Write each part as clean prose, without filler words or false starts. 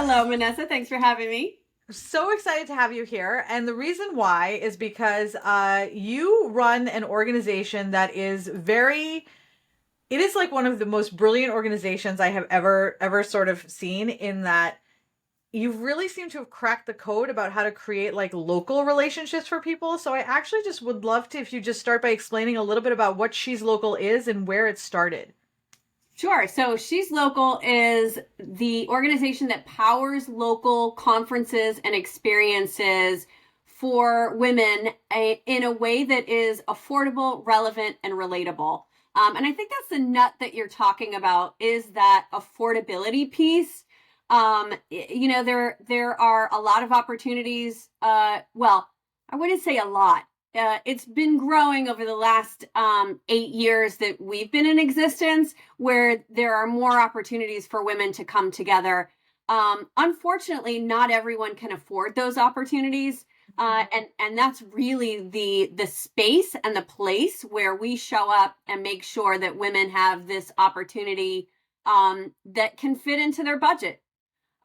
Hello, Vanessa. Thanks for having me. So excited to have you here. And the reason why is because you run an organization that is it is like one of the most brilliant organizations I have ever sort of seen, in that you really seem to have cracked the code about how to create like local relationships for people. So I actually just would love to, if you just start by explaining a little bit about what She's Local is and where it started. Sure. So She's Local is the organization that powers local conferences and experiences for women in a way that is affordable, relevant, and relatable. And I think that's the nut that you're talking about, is that affordability piece. There are a lot of opportunities. Well, I wouldn't say a lot. It's been growing over the last 8 years that we've been in existence, where there are more opportunities for women to come together. Unfortunately, not everyone can afford those opportunities. And that's really the space and the place where we show up and make sure that women have this opportunity that can fit into their budget.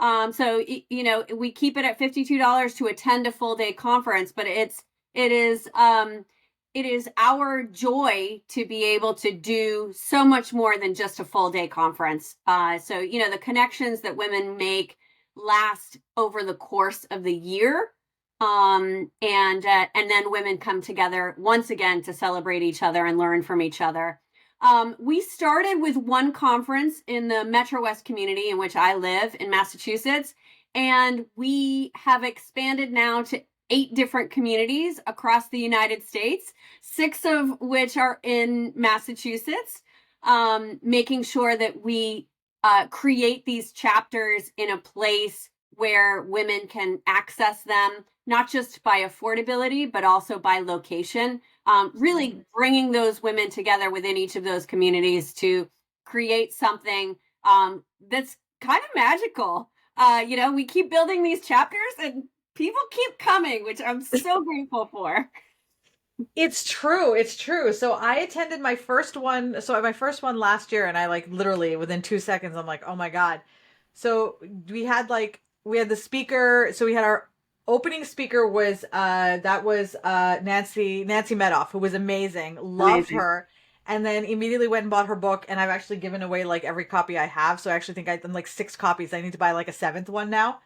We keep it at $52 to attend a full day conference, but it is it is our joy to be able to do so much more than just a full day conference. The connections that women make last over the course of the year. And then women come together once again to celebrate each other and learn from each other. We started with one conference in the Metro West community in which I live in Massachusetts, and we have expanded now to 8 different communities across the United States, 6 of which are in Massachusetts, making sure that we create these chapters in a place where women can access them, not just by affordability, but also by location. Really bringing those women together within each of those communities to create something that's kind of magical. We keep building these chapters and people keep coming, which I'm so grateful for. It's true. It's true. So I attended my first one. So my first one last year, and I like literally within 2 seconds, I'm like, oh my God. So we had the speaker. So we had our opening speaker was Nancy Medoff, who was amazing. Loved Amazing. her. And then immediately went and bought her book, and I've actually given away like every copy I have. So I actually think I've done like 6 copies. I need to buy like a seventh one now.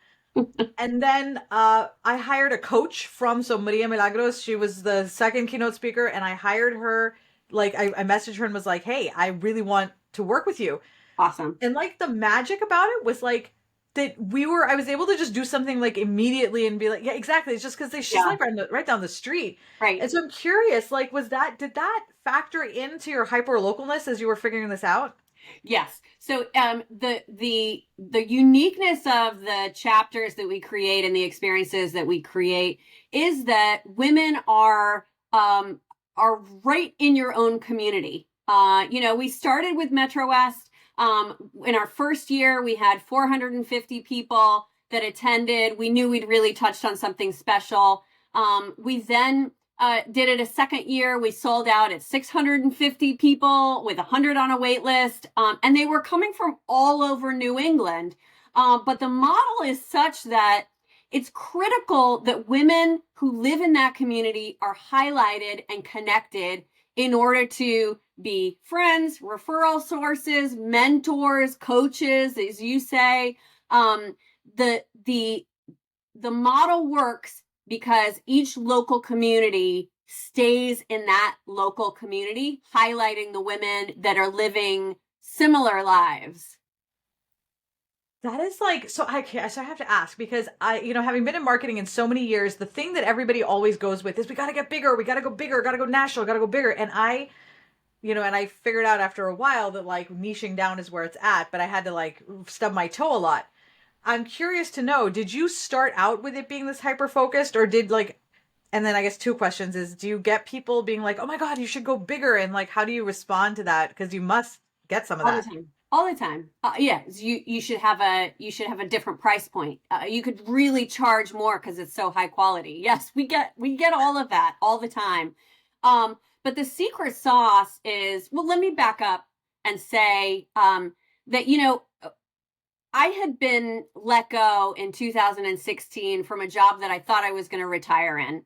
And then I hired a coach from, so Maria Milagros, she was the second keynote speaker, and I hired her. Like, I messaged her and was like, hey, I really want to work with you. Awesome. And like the magic about it was like that I was able to just do something like immediately and be like, yeah, exactly. It's just because she's Yeah, like right down the street. right. And so I'm curious, like, did that factor into your hyper localness as you were figuring this out? Yes. So the uniqueness of the chapters that we create and the experiences that we create is that women are right in your own community. We started with Metro West. In our first year, we had 450 people that attended. We knew we'd really touched on something special. We then did it a second year. We sold out at 650 people with 100 on a wait list. And they were coming from all over New England. But the model is such that it's critical that women who live in that community are highlighted and connected in order to be friends, referral sources, mentors, coaches, as you say. Um, the the the model works because each local community stays in that local community, highlighting the women that are living similar lives. That is like, so I have to ask, because having been in marketing in so many years, the thing that everybody always goes with is we got to get bigger, we got to go bigger, got to go national, got to go bigger. And I figured out after a while that like niching down is where it's at, but I had to like stub my toe a lot. I'm curious to know, did you start out with it being this hyper focused, or and then I guess two questions is, do you get people being like, oh my God, you should go bigger? And like, how do you respond to that? Because you must get some of All the that. time. All the time. Yeah, you should have a different price point. You could really charge more because it's so high quality. Yes, we get all of that all the time. But the secret sauce is, well, let me back up and say that I had been let go in 2016 from a job that I thought I was going to retire in.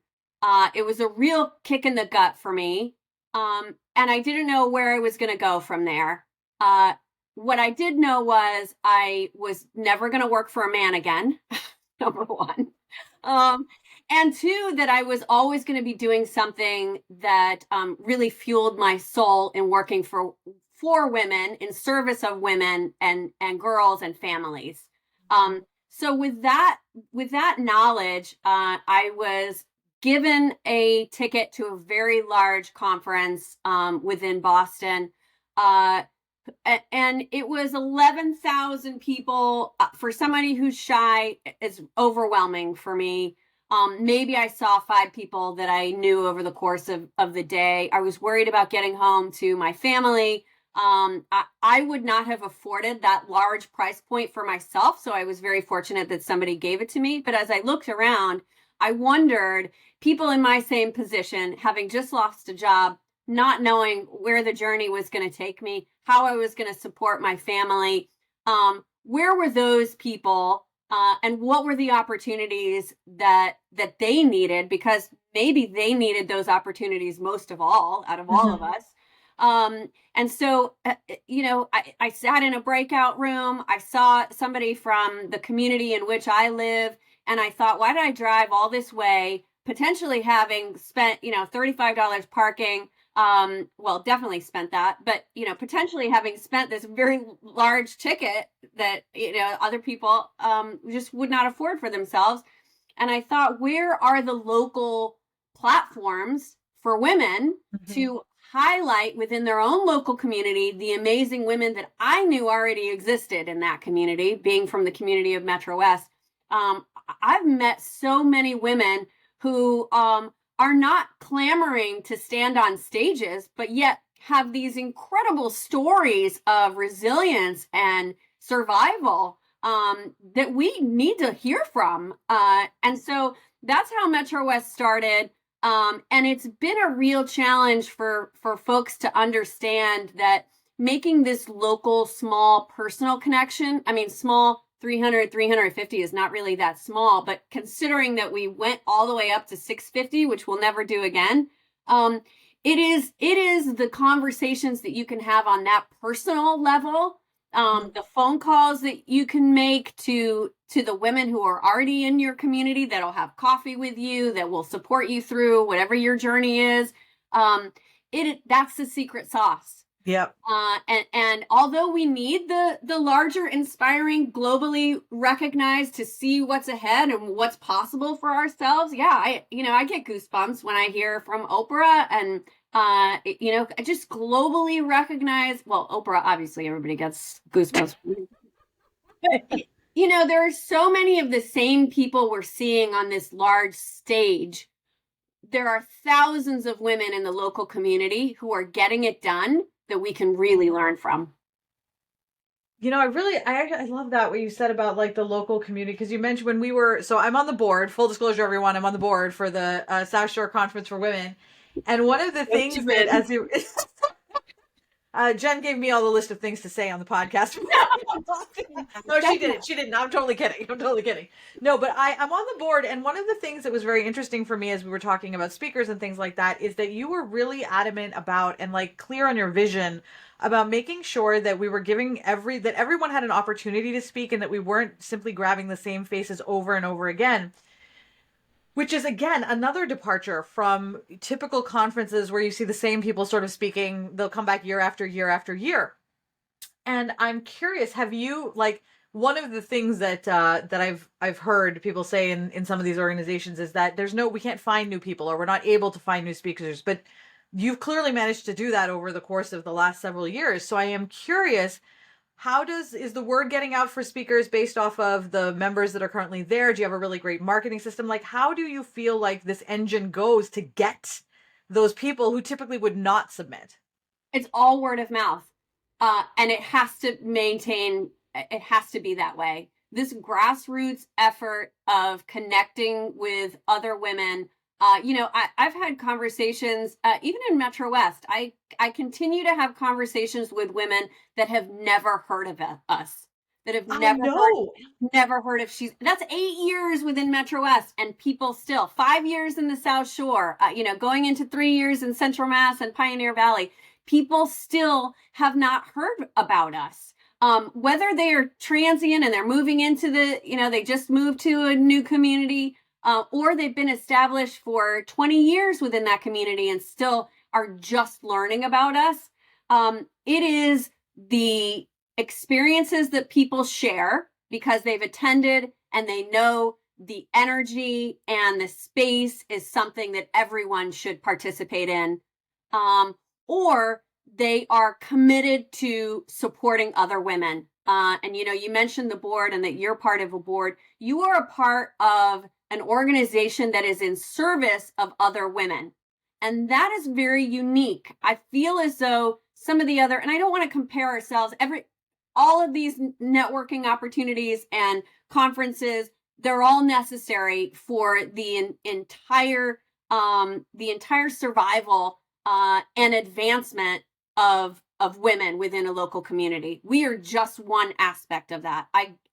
It was a real kick in the gut for me. And I didn't know where I was going to go from there. Uh, what I did know was I was never going to work for a man again, number one. Um, and two, that I was always going to be doing something that really fueled my soul in working for women, in service of women and girls and families. So with that knowledge, I was given a ticket to a very large conference within Boston. Uh, and it was 11,000 people. For somebody who's shy, it's overwhelming for me. Maybe I saw 5 people that I knew over the course of the day. I was worried about getting home to my family. I would not have afforded that large price point for myself. So I was very fortunate that somebody gave it to me. But as I looked around, I wondered, people in my same position, having just lost a job, not knowing where the journey was going to take me, how I was going to support my family. Where were those people, and what were the opportunities that they needed? Because maybe they needed those opportunities most of all, out of all of us. And so, I sat in a breakout room. I saw somebody from the community in which I live, and I thought, why did I drive all this way, potentially having spent, $35 parking? Well, definitely spent that, but, potentially having spent this very large ticket that, other people, just would not afford for themselves. And I thought, where are the local platforms for women to highlight within their own local community the amazing women that I knew already existed in that community, being from the community of Metro West? I've met so many women who, are not clamoring to stand on stages, but yet have these incredible stories of resilience and survival that we need to hear from. And so that's how Metro West started. And it's been a real challenge for folks to understand that making this local, small, personal connection, small 300, 350 is not really that small, but considering that we went all the way up to 650, which we'll never do again, it is the conversations that you can have on that personal level, the phone calls that you can make to the women who are already in your community that'll have coffee with you, that will support you through whatever your journey is. That's the secret sauce. Yep. And although we need the larger, inspiring, globally recognized to see what's ahead and what's possible for ourselves, I get goosebumps when I hear from Oprah and just globally recognized. Well, Oprah, obviously, everybody gets goosebumps. There are so many of the same people we're seeing on this large stage. There are thousands of women in the local community who are getting it done that we can really learn from. I love that what you said about like the local community, because you mentioned so I'm on the board, full disclosure, everyone, I'm on the board for the South Shore Conference for Women. And one of the things that as you Jen gave me all the list of things to say on the podcast. No, she didn't. She didn't. I'm totally kidding. No, but I'm on the board, and one of the things that was very interesting for me as we were talking about speakers and things like that is that you were really adamant about and like clear on your vision about making sure that we were giving that everyone had an opportunity to speak, and that we weren't simply grabbing the same faces over and over again. Which is, again, another departure from typical conferences where you see the same people sort of speaking. They'll come back year after year after year. And I'm curious, have you, like, one of the things that I've heard people say in some of these organizations is that we can't find new people, or we're not able to find new speakers. But you've clearly managed to do that over the course of the last several years. So I am curious, is the word getting out for speakers based off of the members that are currently there? Do you have a really great marketing system? Like, how do you feel like this engine goes to get those people who typically would not submit? It's all word of mouth. And it has to be that way. This grassroots effort of connecting with other women. I've had conversations, even in Metro West. I continue to have conversations with women that have never heard of us, that have I know. never heard of that's 8 years within Metro West, and people still 5 years in the South Shore, going into 3 years in Central Mass and Pioneer Valley, people still have not heard about us. Whether they are transient and they're moving into they just moved to a new community, or they've been established for 20 years within that community and still are just learning about us. It is the experiences that people share because they've attended and they know the energy and the space is something that everyone should participate in. Or they are committed to supporting other women. And you mentioned the board and that you're part of a board. You are a part of an organization that is in service of other women. And that is very unique. I feel as though some of the other, and I don't want to compare ourselves, all of these networking opportunities and conferences, they're all necessary for the entire survival and advancement of women within a local community. We are just one aspect of that.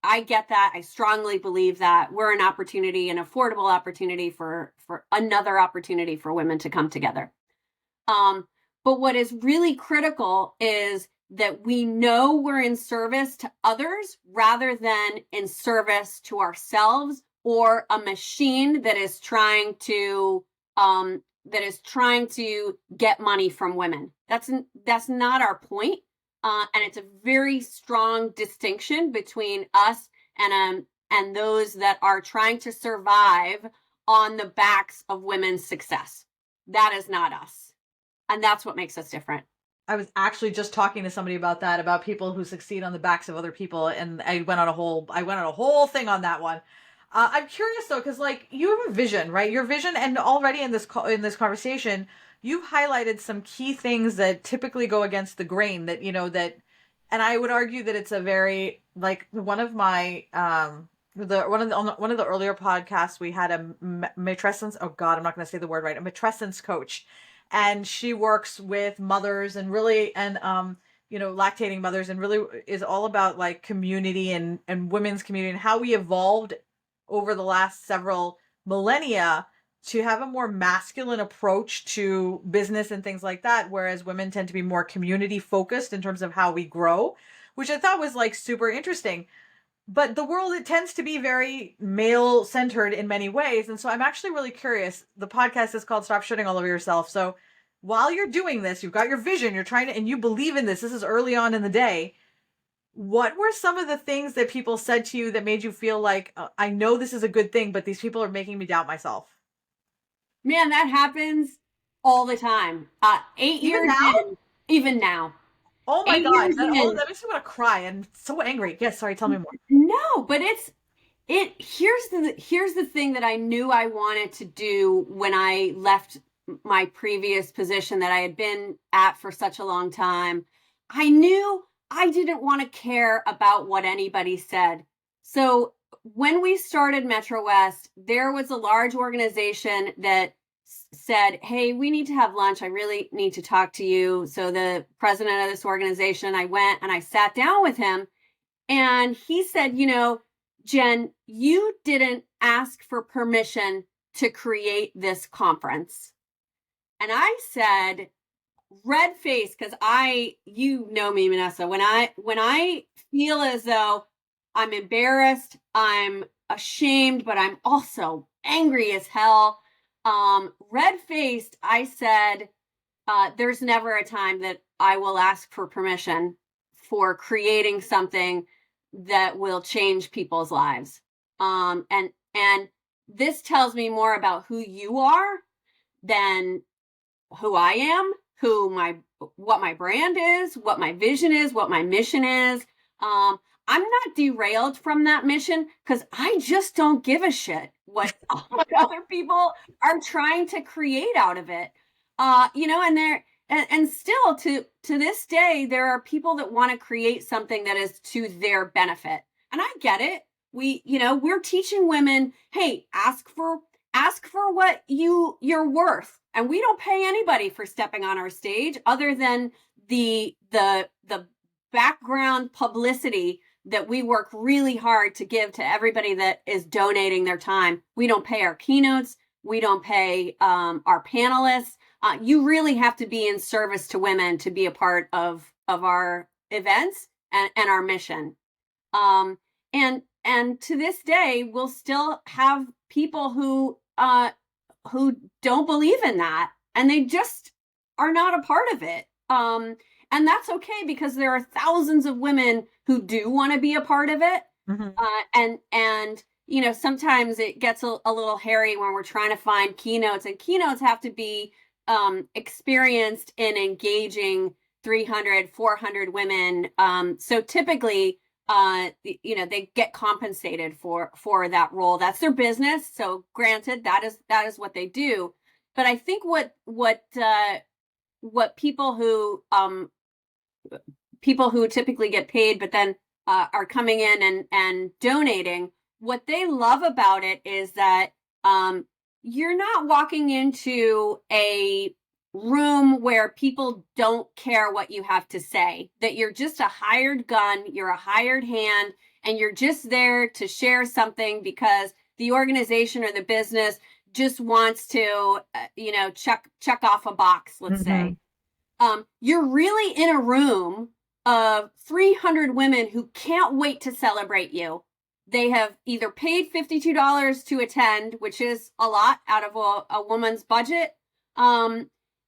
I get that. I strongly believe that we're an opportunity, an affordable opportunity for another opportunity for women to come together. But what is really critical is that we know we're in service to others rather than in service to ourselves or a machine that is trying to get money from women. That's not our point. And it's a very strong distinction between us and those that are trying to survive on the backs of women's success. That is not us. And that's what makes us different. I was actually just talking to somebody about that, about people who succeed on the backs of other people, and I went on a whole thing on that one. I'm curious though, because like you have a vision, right? Your vision, and already in this conversation, you've highlighted some key things that typically go against the grain. And I would argue that it's a very like one of my one of the earlier podcasts we had a matrescence. Oh God, I'm not going to say the word right. A matrescence coach. And she works with mothers and lactating mothers, and really is all about like community and women's community and how we evolved over the last several millennia to have a more masculine approach to business and things like that, whereas women tend to be more community focused in terms of how we grow, which I thought was like super interesting. But the world, it tends to be very male centered in many ways. And so I'm actually really curious. The podcast is called Stop Shitting All Over Yourself. So while you're doing this, you've got your vision, you're trying to, and you believe in this. This is early on in the day. What were some of the things that people said to you that made you feel like, I know this is a good thing, but these people are making me doubt myself? Man, that happens all the time. 8 years in, even now. Oh my God, that makes me want to cry. I'm so angry. Yes, sorry, tell me more. No, but here's the thing that I knew I wanted to do when I left my previous position that I had been at for such a long time. I knew I didn't want to care about what anybody said. So when we started Metro West, there was a large organization that said, hey, we need to have lunch. I really need to talk to you. So the president of this organization, I went and I sat down with him, and he said, Jen, you didn't ask for permission to create this conference. And I said, red face, because you know me, Vanessa, when I feel as though I'm embarrassed, I'm ashamed, but I'm also angry as hell. Red-faced, I said, there's never a time that I will ask for permission for creating something that will change people's lives. And this tells me more about who you are than who I am, what my brand is, what my vision is, what my mission is. I'm not derailed from that mission because I just don't give a shit what other people are trying to create out of it. And still to this day, there are people that want to create something that is to their benefit. And I get it. We're teaching women, hey, ask for what you're worth. And we don't pay anybody for stepping on our stage other than the background publicity that we work really hard to give to everybody that is donating their time. We don't pay our keynotes. We don't pay our panelists. You really have to be in service to women to be a part of our events and our mission. And to this day, we'll still have people who don't believe in that, and they just are not a part of it. And that's okay, because there are thousands of women who do want to be a part of it. And you know, sometimes it gets a little hairy when we're trying to find keynotes, and keynotes have to be experienced in engaging 300, 400 women. So typically, you know, they get compensated for that role. That's their business. So granted, that is what they do. But I think what people who typically get paid, but then are coming in and donating, what they love about it is that you're not walking into a room where people don't care what you have to say, that you're just a hired gun, you're a hired hand, and you're just there to share something because the organization or the business just wants to, you know, check off a box, let's say. You're really in a room of 300 women who can't wait to celebrate you. They have either paid $52 to attend, which is a lot out of a woman's budget.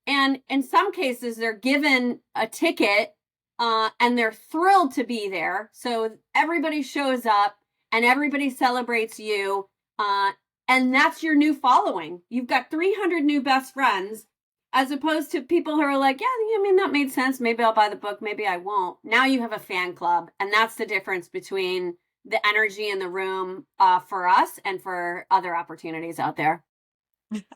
And in some cases, they're given a ticket and they're thrilled to be there. So everybody shows up and everybody celebrates you. And that's your new following. You've got 300 new best friends, as opposed to people who are like, yeah, I mean, that made sense. Maybe I'll buy the book. Maybe I won't. Now you have a fan club. And that's the difference between the energy in the room for us and for other opportunities out there.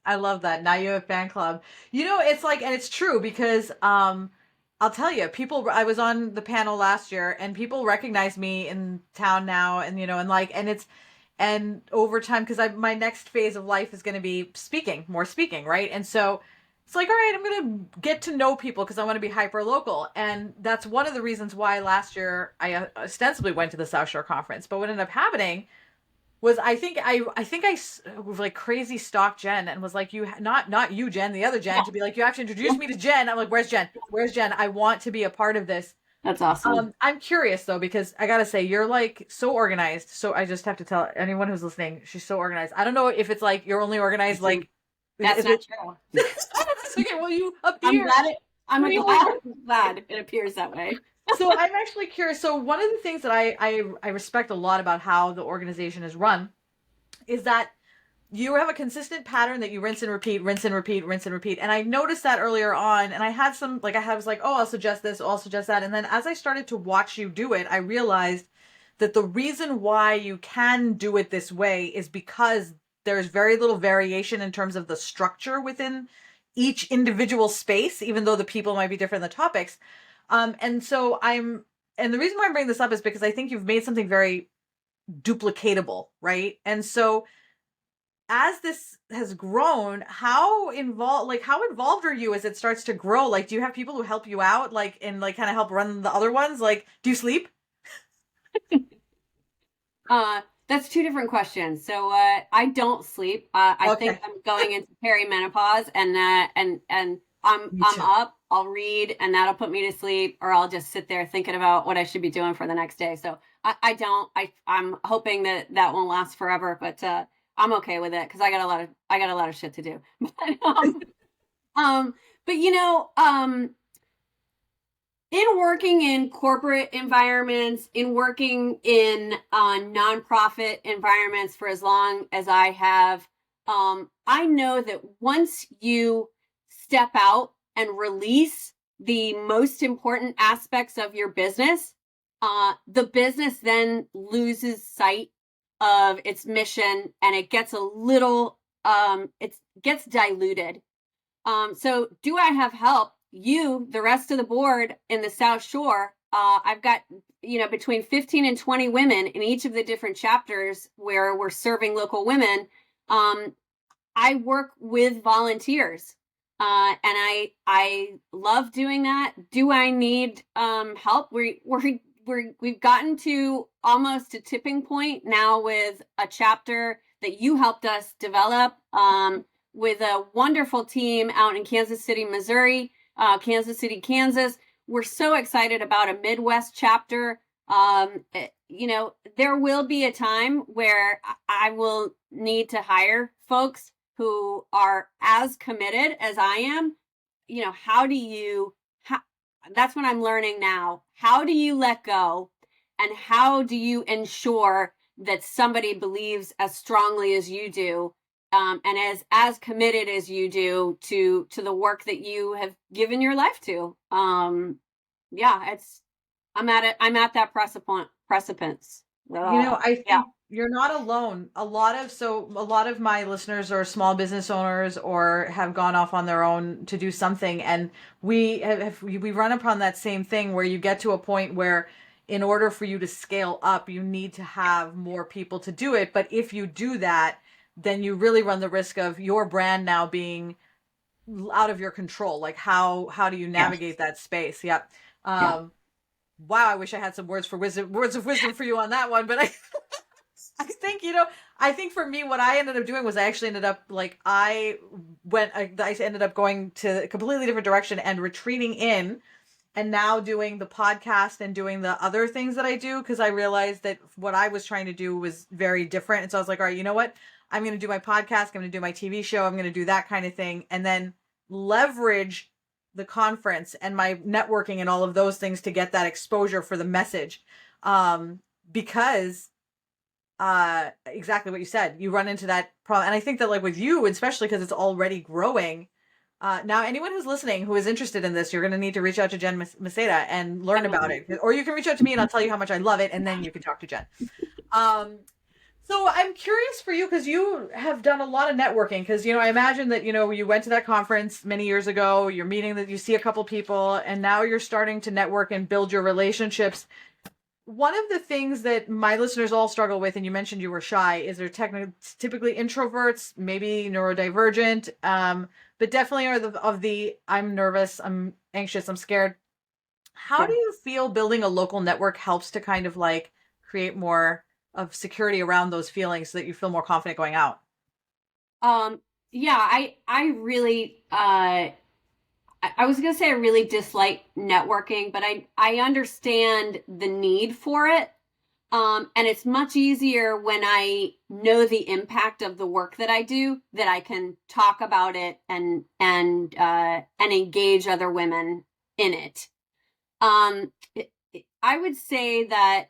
I love that. Now you have a fan club. You know, it's like, and it's true, because I'll tell you, I was on the panel last year and people recognize me in town now, and, you know, and over time, because my next phase of life is going to be more speaking, right? And so it's like, all right, I'm going to get to know people because I want to be hyper local. And that's one of the reasons why last year I ostensibly went to the South Shore conference. But what ended up happening was I think I like crazy stalked Jen and was like, not you, Jen, the other Jen, to be like, you actually introduced me to Jen. I'm like, where's Jen? Where's Jen? I want to be a part of this. That's awesome. I'm curious though, because I gotta say, you're like so organized. So I just have to tell anyone who's listening, she's so organized. I don't know if it's like you're only organized like. That's not true. Okay, well, you appear. I'm glad it appears that way. So I'm actually curious. So one of the things that I respect a lot about how the organization is run is that you have a consistent pattern that you rinse and repeat, rinse and repeat, rinse and repeat. And I noticed that earlier on, and I had some, like, I was like, oh, I'll suggest this, I'll suggest that. And then as I started to watch you do it, I realized that the reason why you can do it this way is because there's very little variation in terms of the structure within each individual space, even though the people might be different in the topics. And the reason why I'm bringing this up is because I think you've made something very duplicatable, right? And so as this has grown, how involved are you as it starts to grow? Like, do you have people who help you out, like, and like kind of help run the other ones? Like, do you sleep? That's two different questions. So I don't sleep. I think I'm going into perimenopause, and I'm up. I'll read, and that'll put me to sleep, or I'll just sit there thinking about what I should be doing for the next day. So I'm hoping that won't last forever, but I'm okay with it because I got a lot of shit to do. But you know, in working in corporate environments, in working in nonprofit environments for as long as I have, I know that once you step out and release the most important aspects of your business, the business then loses sight of its mission, and it gets a little, it gets diluted. So do I have help? The rest of the board in the South Shore, I've got, you know, between 15 and 20 women in each of the different chapters where we're serving local women. I work with volunteers, and I love doing that. Do I need help? We we've gotten to almost a tipping point now with a chapter that you helped us develop with a wonderful team out in Kansas City, Missouri, Kansas City, Kansas. We're so excited about a Midwest chapter. There will be a time where I will need to hire folks who are as committed as I am. That's what I'm learning now. How do you let go, and how do you ensure that somebody believes as strongly as you do, and as committed as you do to the work that you have given your life to? I'm at that precipice. I think you're not alone. A lot of my listeners are small business owners or have gone off on their own to do something, and we run upon that same thing where you get to a point where in order for you to scale up, you need to have more people to do it. But if you do that, then you really run the risk of your brand now being out of your control. Like how do you navigate that space? Yep. Wow, I wish I had some words of wisdom for you on that one, but I think, I think for me, what I ended up doing was I ended up going to a completely different direction and retreating in, and now doing the podcast and doing the other things that I do, because I realized that what I was trying to do was very different. And so I was like, all right, you know what? I'm going to do my podcast. I'm going to do my TV show. I'm going to do that kind of thing, and then leverage the conference and my networking and all of those things to get that exposure for the message. Because exactly what you said, you run into that problem. And I think that, like, with you, especially because it's already growing, now anyone who's listening who is interested in this, you're going to need to reach out to Jen Maseda and learn about it. Or you can reach out to me and I'll tell you how much I love it, and then you can talk to Jen. So I'm curious for you, because you have done a lot of networking, because, I imagine that, you went to that conference many years ago, you're meeting that you see a couple people, and now you're starting to network and build your relationships. One of the things that my listeners all struggle with, and you mentioned you were shy, is they're typically introverts, maybe neurodivergent, but definitely are of the I'm nervous, I'm anxious, I'm scared. How do you feel building a local network helps to kind of like create more of security around those feelings so that you feel more confident going out? I really, I was going to say I really dislike networking, but I understand the need for it. And it's much easier when I know the impact of the work that I do, that I can talk about it and engage other women in it. I would say that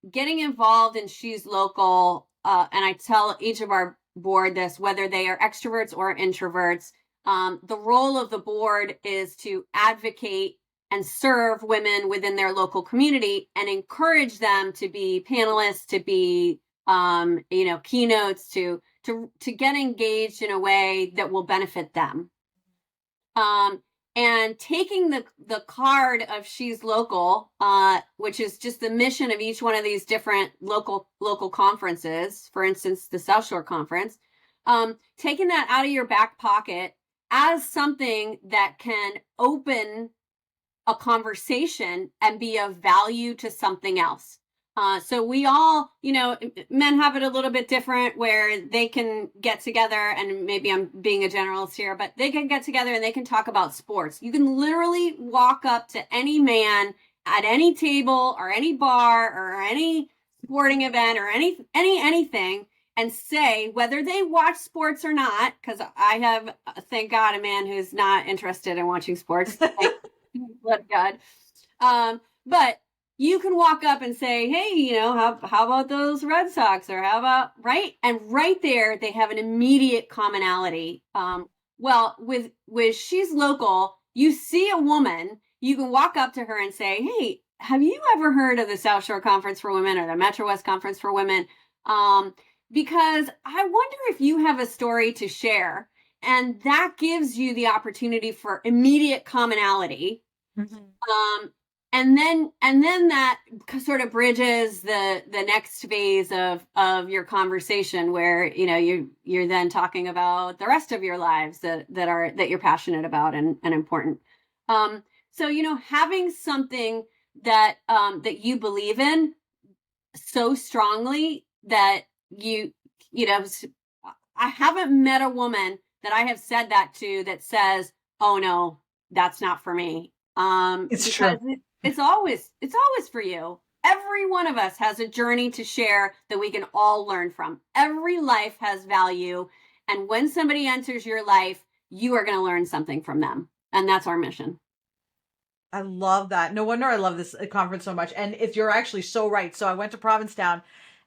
getting involved in She's Local, and I tell each of our board this, whether they are extroverts or introverts, the role of the board is to advocate and serve women within their local community and encourage them to be panelists, to be, keynotes, to get engaged in a way that will benefit them. And taking the card of She's Local, which is just the mission of each one of these different local conferences, for instance, the South Shore Conference, taking that out of your back pocket as something that can open a conversation and be of value to something else. So we all, men have it a little bit different, where they can get together, and maybe I'm being a generalist here, but they can get together and they can talk about sports. You can literally walk up to any man at any table or any bar or any sporting event or anything and say, whether they watch sports or not, because I have, thank God, a man who's not interested in watching sports. Let God. But you can walk up and say, hey, how about those Red Sox, or how about, right? And right there, they have an immediate commonality. Well, with She's Local, you see a woman, you can walk up to her and say, hey, have you ever heard of the South Shore Conference for Women or the Metro West Conference for Women? Because I wonder if you have a story to share. And that gives you the opportunity for immediate commonality. Mm-hmm. And then that sort of bridges the next phase of your conversation, where you're then talking about the rest of your lives that you're passionate about and important. So having something that that you believe in so strongly that you know, I haven't met a woman that I have said that to that says, "Oh no, that's not for me." It's Because true. it's always for you. Every one of us has a journey to share that we can all learn from. Every life has value, and when somebody enters your life, you are going to learn something from them, and that's our mission. I love that. No wonder I love this conference so much. And if you're actually so right. So I went to Provincetown,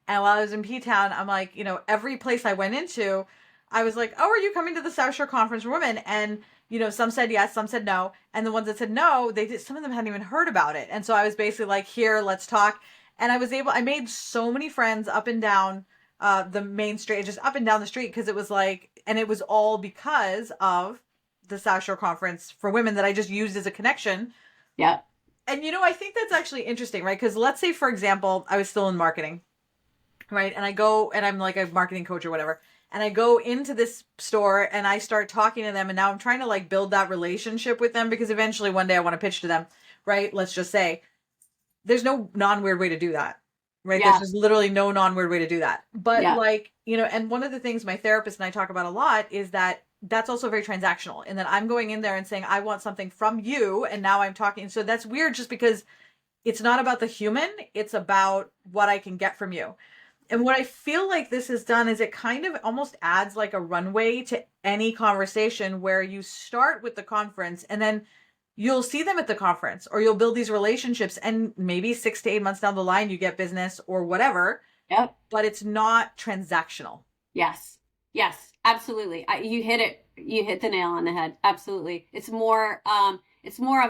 and while I was in P Town, I'm like, every place I went into, I was like, oh, are you coming to the South Shore Conference for Women? And, some said yes, some said no. And the ones that said no, some of them hadn't even heard about it. And so I was basically like, here, let's talk. And I made so many friends up and down the main street, just up and down the street, because it was like, and it was all because of the South Shore Conference for Women that I just used as a connection. Yeah. And I think that's actually interesting, right? Because let's say, for example, I was still in marketing, right? And I go and I'm like a marketing coach or whatever. And I go into this store and I start talking to them. And now I'm trying to like build that relationship with them because eventually one day I want to pitch to them, right? Let's just say there's no non-weird way to do that, right? There's Yeah. just literally no non-weird way to do that. But Yeah. like, and one of the things my therapist and I talk about a lot is that that's also very transactional, and that I'm going in there and saying, I want something from you. And now I'm talking. So that's weird just because it's not about the human, it's about what I can get from you. And what I feel like this has done is it kind of almost adds like a runway to any conversation where you start with the conference and then you'll see them at the conference or you'll build these relationships, and maybe 6 to 8 months down the line you get business or whatever, Yep. but it's not transactional. Yes. Yes, absolutely. You hit it. You hit the nail on the head. Absolutely. It's more of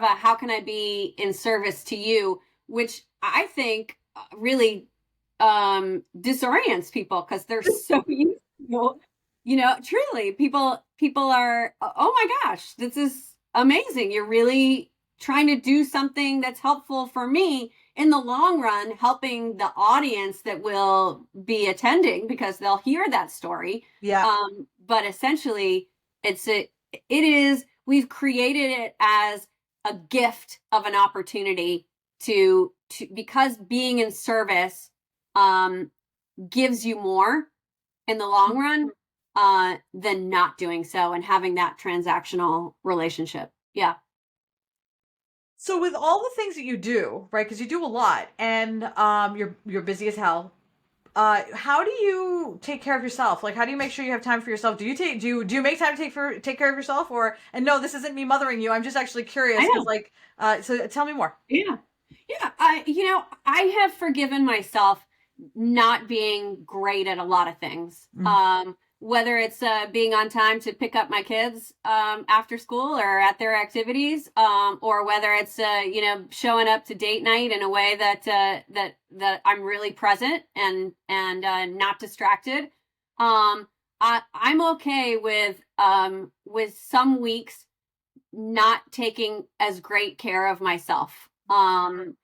a how can I be in service to you, which I think really disorients people because they're so used to, truly people are, oh my gosh, this is amazing. You're really trying to do something that's helpful for me in the long run, helping the audience that will be attending because they'll hear that story. Yeah. But essentially, we've created it as a gift of an opportunity to because being in service gives you more in the long run than not doing so and having that transactional relationship. Yeah. So with all the things that you do, right? Because you do a lot, and you're busy as hell. How do you take care of yourself? Like, how do you make sure you have time for yourself? Do you make time to take care of yourself? Or, and no, this isn't me mothering you. I'm just actually curious I because know. like, so tell me more. Yeah. Yeah. I have forgiven myself not being great at a lot of things. Mm. Whether it's being on time to pick up my kids after school or at their activities, or whether it's showing up to date night in a way that I'm really present and not distracted. I'm okay with some weeks not taking as great care of myself. And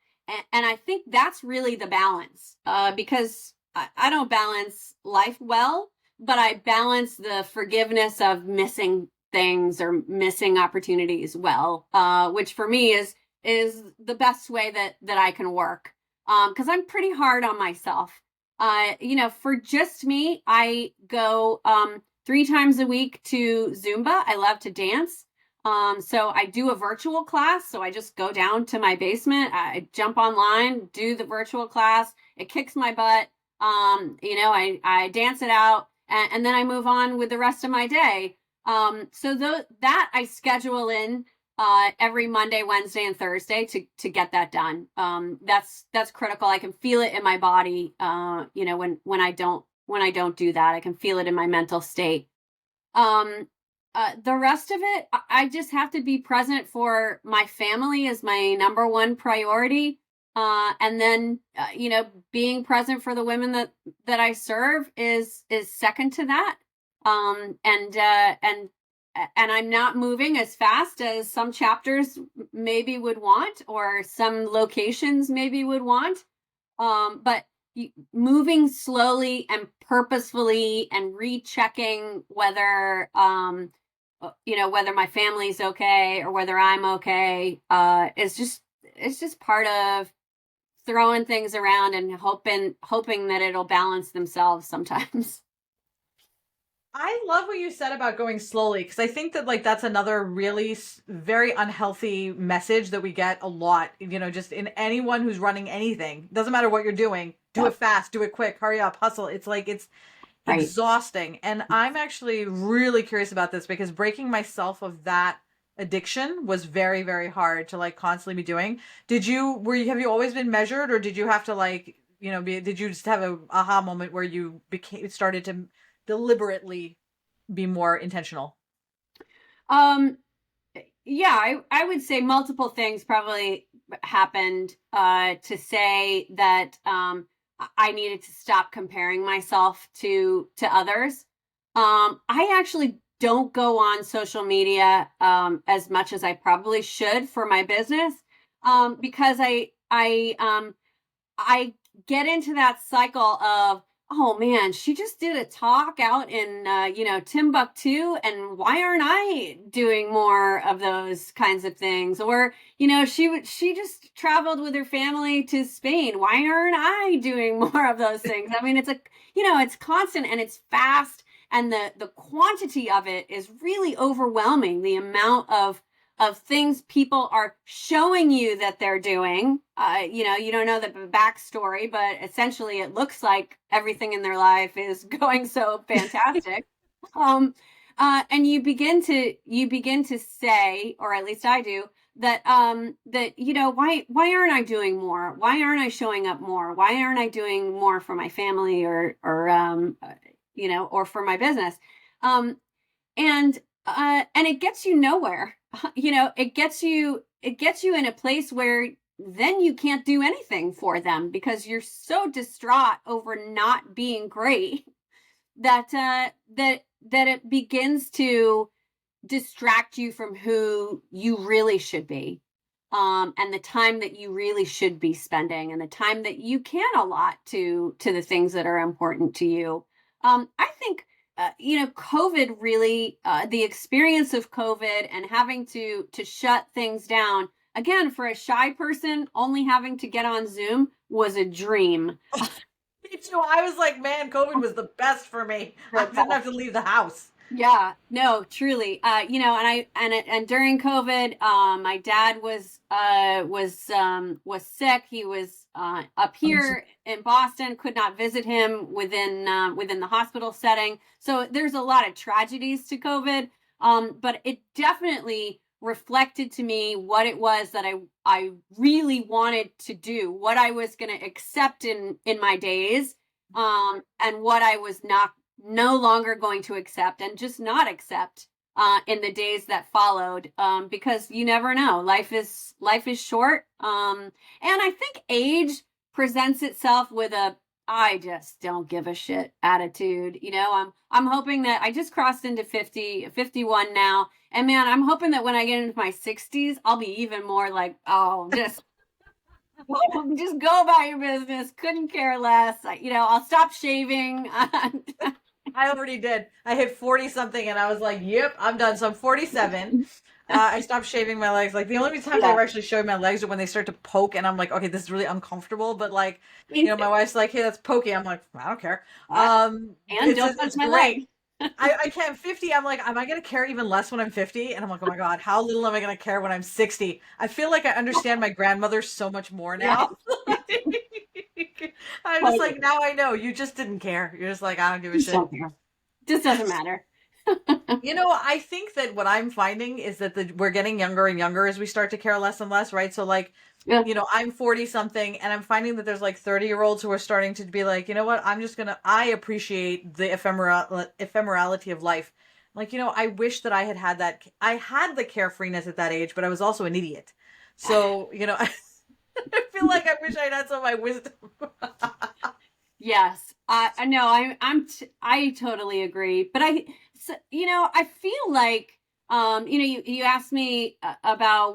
I think that's really the balance, because I don't balance life well, but I balance the forgiveness of missing things or missing opportunities well, which for me is the best way that I can work. Because I'm pretty hard on myself. For just me, I go 3 times a week to Zumba. I love to dance. So I do a virtual class. So I just go down to my basement, I jump online, do the virtual class. It kicks my butt. I dance it out, and then I move on with the rest of my day. That I schedule in every Monday, Wednesday, and Thursday to get that done. That's critical. I can feel it in my body. When I don't do that, I can feel it in my mental state. The rest of it, I just have to be present for my family is my number one priority. And then, being present for the women that I serve is second to that. And I'm not moving as fast as some chapters maybe would want, or some locations maybe would want. But moving slowly and purposefully and rechecking whether my family's okay or whether I'm okay, is just part of throwing things around and hoping that it'll balance themselves sometimes. I love what you said about going slowly, because I think that like that's another really very unhealthy message that we get a lot, just in anyone who's running anything. Doesn't matter what you're doing. Do it fast, do it quick, hurry up, hustle. It's like it's Right. exhausting. And I'm actually really curious about this, because breaking myself of that addiction was very, very hard to like constantly be doing. Have you always been measured, or did you have to like, did you just have a aha moment where you started to deliberately be more intentional? Um, yeah, I would say multiple things probably happened to say that I needed to stop comparing myself to others. I actually don't go on social media as much as I probably should for my business because I get into that cycle of, oh man, she just did a talk out in Timbuktu, and why aren't I doing more of those kinds of things? Or she just traveled with her family to Spain. Why aren't I doing more of those things? I mean, it's constant and it's fast, and the quantity of it is really overwhelming. The amount of things people are showing you that they're doing. You don't know the backstory, but essentially it looks like everything in their life is going so fantastic. And you begin to say, or at least I do, that why aren't I doing more? Why aren't I showing up more? Why aren't I doing more for my family or for my business? And it gets you nowhere. It gets you in a place where then you can't do anything for them because you're so distraught over not being great that it begins to distract you from who you really should be, and the time that you really should be spending, and the time that you can allot to the things that are important to you. I think COVID really, the experience of COVID and having to shut things down again for a shy person, only having to get on Zoom was a dream. Me too. I was like, man, COVID was the best for me. I didn't have to leave the house. Yeah, no, truly. And during COVID, my dad was sick. He was up here in Boston, could not visit him within the hospital setting. So there's a lot of tragedies to COVID. But it definitely reflected to me what it was that I really wanted to do, what I was going to accept in my days, and what I was no longer going to accept and just not accept in the days that followed, because you never know. Life is short, and I think age presents itself with a I just don't give a shit attitude. I'm hoping that I just crossed into 51 now, and man, I'm hoping that when I get into my 60s, I'll be even more like, oh, just just go about your business. Couldn't care less. I'll stop shaving. I already did. I hit 40 something and I was like, yep, I'm done. So I'm 47. I stopped shaving my legs. Like the only times I Yeah. ever actually showed my legs are when they start to poke, and I'm like, okay, this is really uncomfortable. But like, Me my too. wife's like, hey, that's pokey. I'm like, I don't care. And don't touch It's my great. leg. I can't 50. I'm like, am I gonna care even less when I'm 50? And I'm like, oh my God, how little am I gonna care when I'm 60? I feel like I understand my grandmother so much more Yes. now. I'm just like, now I know. You just didn't care. You're just like, I don't give a Just shit. don't care. Just doesn't matter. I think that what I'm finding is that we're getting younger and younger as we start to care less and less, right? So like, Yeah. I'm 40 something, and I'm finding that there's like 30-year-olds who are starting to be like, you know what? I appreciate the ephemerality of life. Like, I wish that I had that. I had the carefreeness at that age, but I was also an idiot. So, I feel like I wish I'd had some of my wisdom. Yes. I know. I totally agree. But I feel like, you asked me about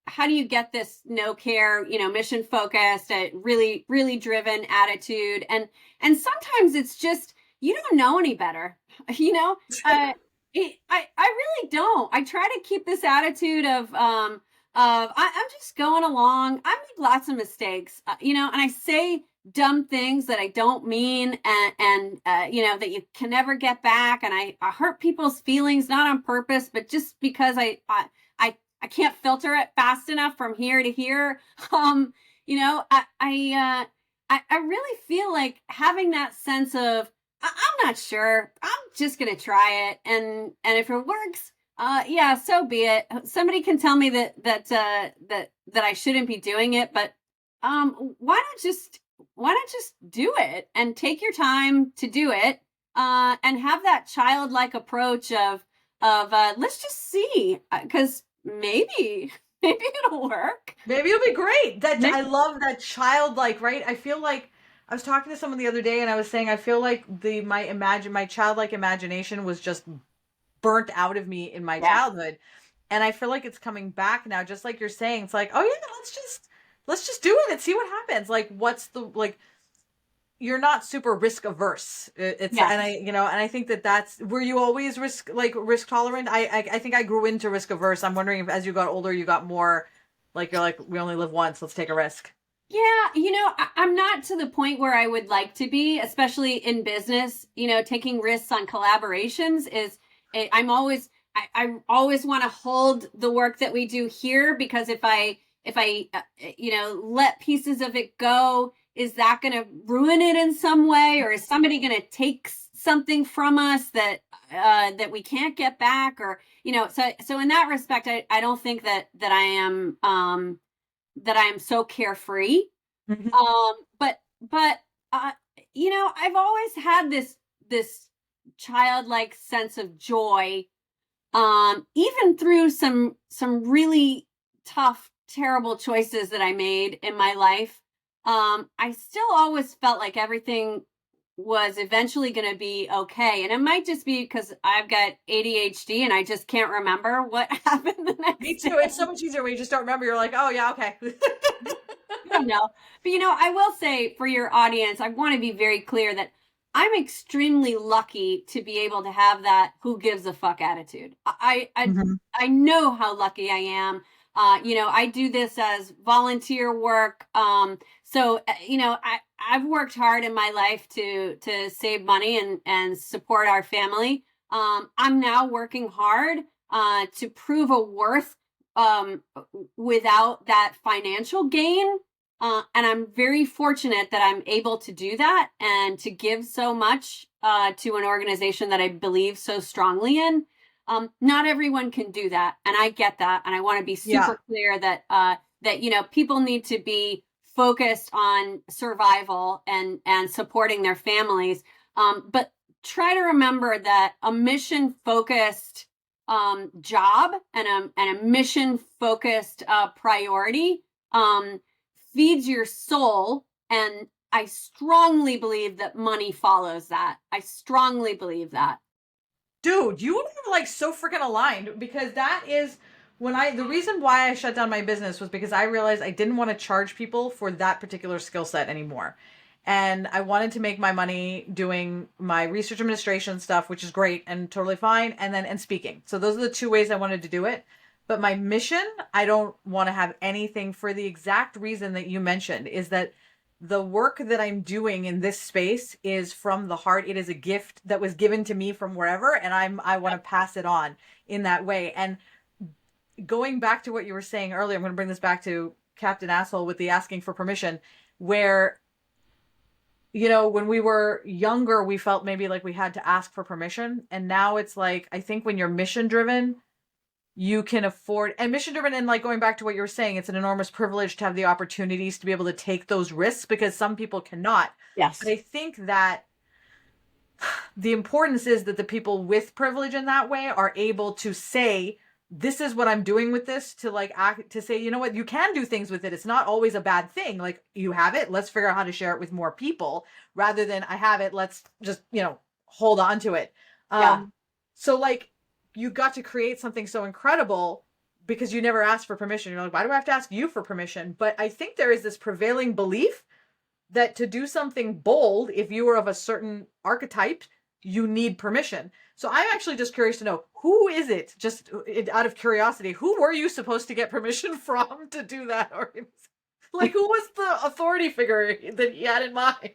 how do you get this no care, mission focused, really, really driven attitude. And sometimes it's just, you don't know any better, I really don't. I try to keep this attitude of, I'm just going along. I make lots of mistakes, and I say dumb things that I don't mean, and that you can never get back. And I hurt people's feelings, not on purpose, but just because I can't filter it fast enough from here to here. I really feel like having that sense of I'm not sure. I'm just gonna try it, and if it works, yeah, so be it. Somebody can tell me that I shouldn't be doing it, but why not just do it and take your time to do it, and have that childlike approach of let's just see, because maybe it'll work. Maybe it'll be great. That I Maybe. love that childlike, right? I feel like I was talking to someone the other day and I was saying I feel like my childlike imagination was just burnt out of me in my Yeah. childhood. And I feel like it's coming back now, just like you're saying. It's like, oh yeah, let's just do it and see what happens. Like what's the like you're not super risk averse. It's Yes. and I think that's were you always risk tolerant? I think I grew into risk averse. I'm wondering if as you got older you got more like you're like we only live once, let's take a risk. Yeah, I'm not to the point where I would like to be, especially in business. Taking risks on collaborations is, I always want to hold the work that we do here, because if I let pieces of it go, is that going to ruin it in some way, or is somebody going to take something from us that we can't get back, or so in that respect, I don't think that I am so carefree. Mhm. But I've always had this childlike sense of joy, even through some really tough, terrible choices that I made in my life. I still always felt like everything was eventually going to be okay, and it might just be because I've got ADHD and I just can't remember what happened the Me next too. day. It's so much easier when you just don't remember. You're like, oh yeah, okay. I know. But I will say for your audience, I want to be very clear that I'm extremely lucky to be able to have that who gives a fuck attitude. Mhm. I know how lucky I am. I do this as volunteer work. I've worked hard in my life to save money and support our family. I'm now working hard to prove a worth, um, without that financial gain. And I'm very fortunate that I'm able to do that and to give so much to an organization that I believe so strongly in. Not everyone can do that, and I get that. And I want to be Yeah. super clear that people need to be focused on survival and supporting their families. But try to remember that a mission focused job and a mission focused priority feeds your soul. And I strongly believe that money follows that. I strongly believe that. Dude, you and I are like so freaking aligned because that is the reason why I shut down my business was because I realized I didn't want to charge people for that particular skill set anymore. And I wanted to make my money doing my research administration stuff, which is great and totally fine, and speaking. So those are the two ways I wanted to do it. But my mission, I don't want to have anything for the exact reason that you mentioned is that the work that I'm doing in this space is from the heart. It is a gift that was given to me from wherever, and I want to pass it on in that way. And going back to what you were saying earlier, I'm going to bring this back to Captain Asshole with the asking for permission, where when we were younger, we felt maybe like we had to ask for permission. And now it's like, I think when you're mission driven, you can afford and mission driven and like going back to what you were saying, it's an enormous privilege to have the opportunities to be able to take those risks because some people cannot. But Yes. I think that the importance is that the people with privilege in that way are able to say, this is what I'm doing with this, to like act, to say, you know what, you can do things with it. It's not always a bad thing. Like you have it, let's figure out how to share it with more people rather than I have it, let's just, hold on to it. Yeah. So like you got to create something so incredible because you never asked for permission. You're like, why do I have to ask you for permission? But I think there is this prevailing belief that to do something bold, if you were of a certain archetype, you need permission. So I'm actually just curious to know, who is it, just out of curiosity, who were you supposed to get permission from to do that? Or like, who was the authority figure that he had in mind?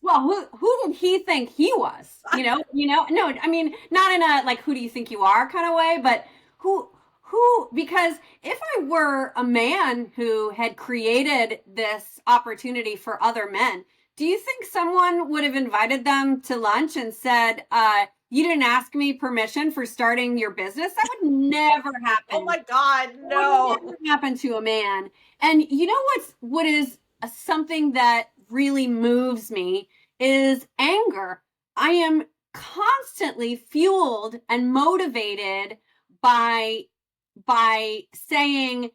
Well, who did he think he was? No, I mean, not in a like, who do you think you are kind of way, but because if I were a man who had created this opportunity for other men, do you think someone would have invited them to lunch and said, you didn't ask me permission for starting your business? That would never happen. Oh my God, no. That would never happen to a man. And you know what is something that really moves me is anger. I am constantly fueled and motivated by saying,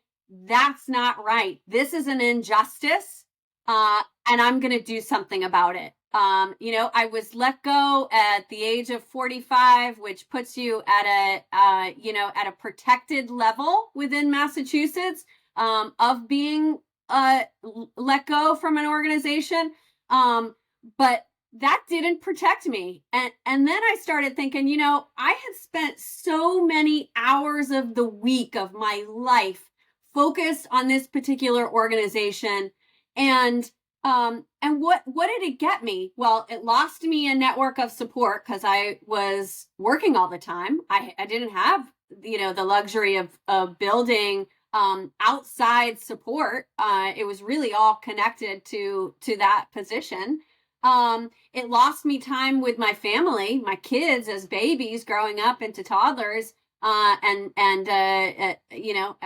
that's not right. This is an injustice, and I'm going to do something about it. I was let go at the age of 45, which puts you at a protected level within Massachusetts, of being let go from an organization. But that didn't protect me. And then I started thinking, I had spent so many hours of the week of my life focused on this particular organization. And what did it get me? Well, it lost me a network of support because I was working all the time. I didn't have, the luxury of building outside support. It was really all connected to that position. It lost me time with my family, my kids as babies growing up into toddlers, and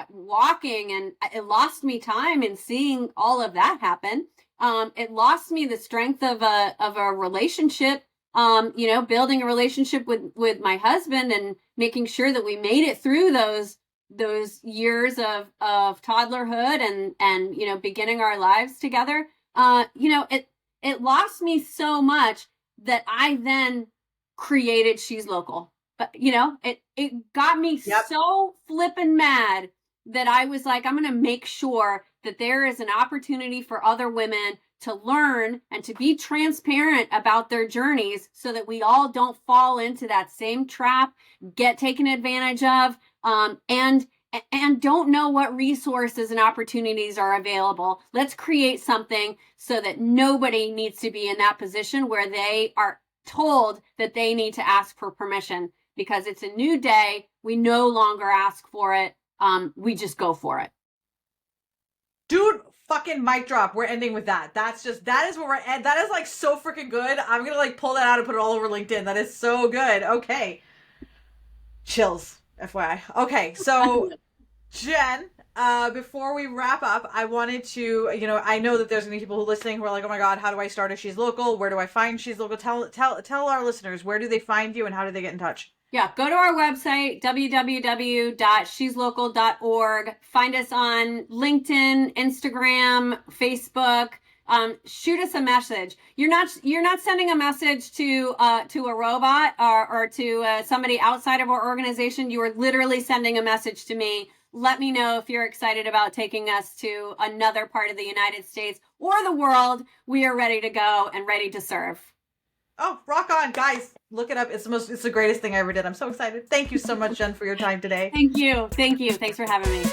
walking, and it lost me time in seeing all of that happen. It lost me the strength of a relationship, building a relationship with my husband and making sure that we made it through those years of toddlerhood and beginning our lives together. It lost me so much that I then created She's Local. But it got me so flippin' mad that I was like, I'm going to make sure that there is an opportunity for other women to learn and to be transparent about their journeys so that we all don't fall into that same trap, get taken advantage of, and don't know what resources and opportunities are available. Let's create something so that nobody needs to be in that position where they are told that they need to ask for permission, because it's a new day. We no longer ask for it. We just go for it. Dude, fucking mic drop. We're ending with that. That is where we're at. That is like so freaking good. I'm gonna like pull that out and put it all over LinkedIn. That is so good. Okay. Chills, FYI. Okay, so Jen, before we wrap up, I wanted to, I know that there's going to be people who are listening who are like, oh my God, how do I start a She's Local? Where do I find She's Local? Tell our listeners, where do they find you and how do they get in touch? Yeah, go to our website, www.sheslocal.org. Find us on LinkedIn, Instagram, Facebook. Shoot us a message. You're not sending a message to a robot or to somebody outside of our organization. You are literally sending a message to me. Let me know if you're excited about taking us to another part of the United States or the world. We are ready to go and ready to serve. Oh, rock on, guys. Look it up. It's the greatest thing I ever did. I'm so excited. Thank you so much, Jen, for your time today. Thank you. Thanks for having me.